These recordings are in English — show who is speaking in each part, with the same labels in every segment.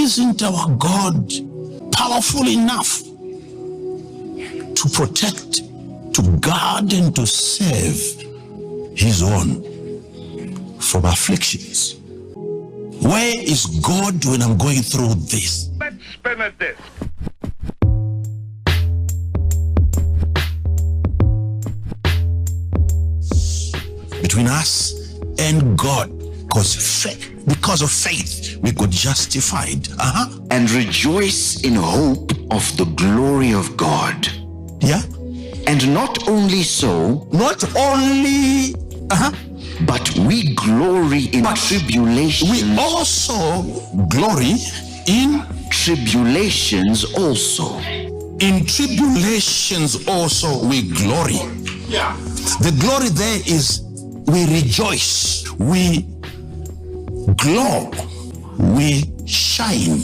Speaker 1: Isn't our God powerful enough to protect, to guard, and to save his own from afflictions? Where is God when I'm going through this?
Speaker 2: Let's spin a disc.
Speaker 1: Between us and God, because of faith, we got justified.
Speaker 3: And rejoice in hope of the glory of God.
Speaker 1: Yeah.
Speaker 3: And not only so,
Speaker 1: Not only,
Speaker 3: but we glory in tribulations.
Speaker 1: we also glory in
Speaker 3: Tribulations also.
Speaker 1: In tribulations also we glory.
Speaker 2: Yeah.
Speaker 1: The glory there is we rejoice, we glow, we shine.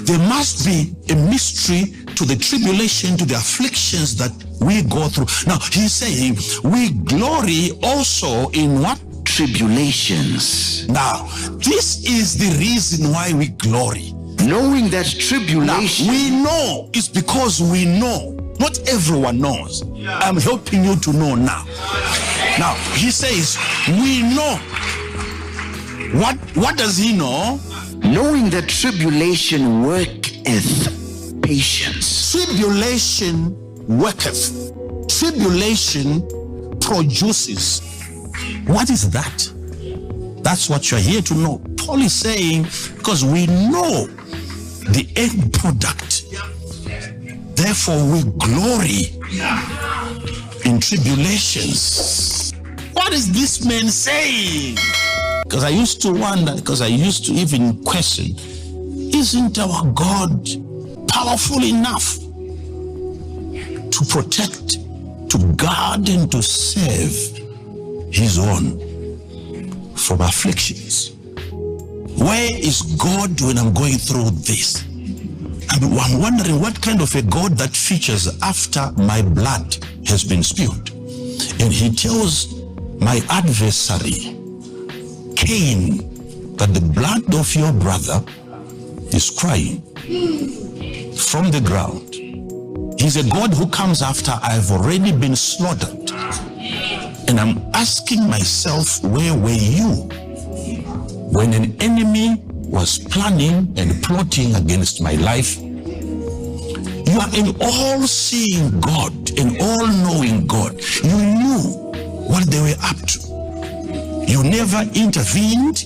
Speaker 1: There must be a mystery to the tribulation, to the afflictions that we go through. Now, he's saying we glory also in what?
Speaker 3: Tribulations.
Speaker 1: Now, this is the reason why we glory.
Speaker 3: Knowing that
Speaker 1: Now,
Speaker 3: tribulation.
Speaker 1: we know, it's because we know. Not everyone knows. I'm helping you to know now. Now, he says, we know. What does he know?
Speaker 3: Knowing that tribulation worketh patience.
Speaker 1: Tribulation worketh. Tribulation produces. What is that? That's what you're here to know. Paul is saying, because we know the end product. Therefore, we glory in tribulations. What is this man saying? Because I used to wonder, because I used to even question, isn't our God powerful enough to protect, to guard, and to save his own from afflictions? Where is God when I'm going through this? I'm wondering what kind of a God that features after my blood has been spilled. And he tells my adversary, Cain, that the blood of your brother is crying from the ground. He's a God who comes after I've already been slaughtered. And I'm asking myself, where were you when an enemy was planning and plotting against my life? You are an all-seeing God, an all-knowing God. You knew what they were up to. You never intervened.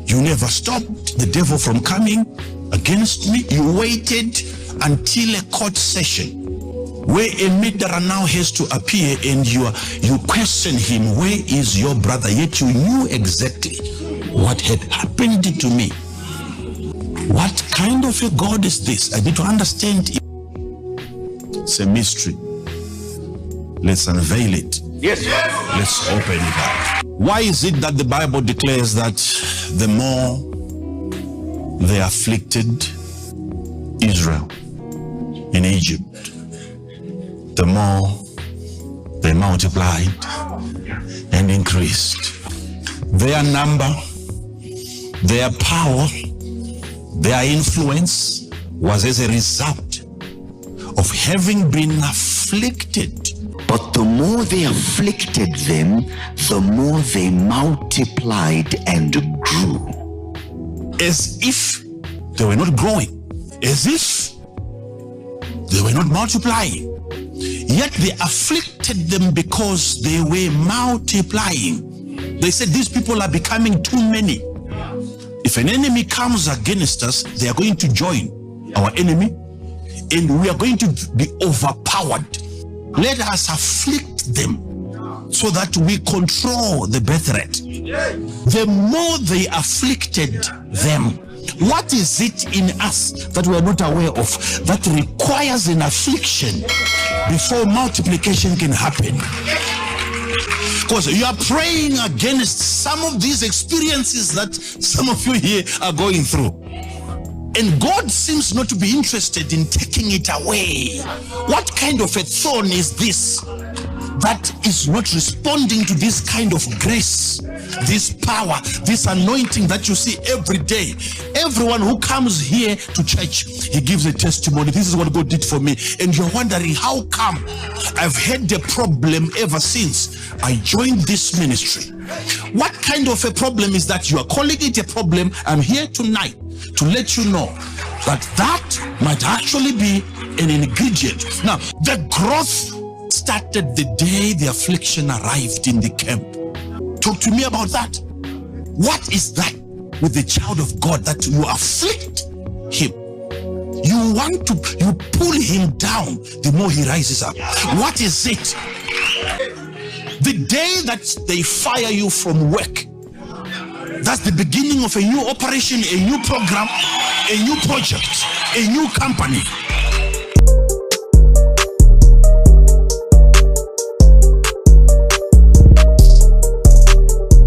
Speaker 1: You never stopped the devil from coming against me. You waited until a court session where a murderer now has to appear, and you question him, where is your brother? Yet you knew exactly what had happened to me. What kind of a God is this? I need to understand it. It's a mystery. Let's unveil it.
Speaker 2: Yes.
Speaker 1: Let's open it up. Why is it that the Bible declares that the more they afflicted Israel in Egypt, the more they multiplied and increased? Their number, their power, their influence was as a result of having been afflicted.
Speaker 3: But the more they afflicted them, the more they multiplied and grew.
Speaker 1: As if they were not growing, as if they were not multiplying. Yet they afflicted them because they were multiplying. They said these people are becoming too many. If an enemy comes against us, they are going to join our enemy, and we are going to be overpowered. Let us afflict them so that we control the birth rate. The more they afflicted them, what is it in us that we are not aware of that requires an affliction before multiplication can happen? Because you are praying against some of these experiences that some of you here are going through. And God seems not to be interested in taking it away. What kind of a thorn is this? that is not responding to this kind of grace, this power, this anointing that you see every day. Everyone who comes here to church, he gives a testimony. This is what God did for me. And you're wondering, how come? I've had the problem ever since I joined this ministry. What kind of a problem is that? You are calling it a problem. I'm here tonight to let you know that that might actually be an ingredient. Now, the growth started the day the affliction arrived in the camp. Talk to me about that. What is that with the child of God that you afflict him? You pull him down the more he rises up. What is it? The day that they fire you from work, that's the beginning of a new operation, a new program, a new project, a new company.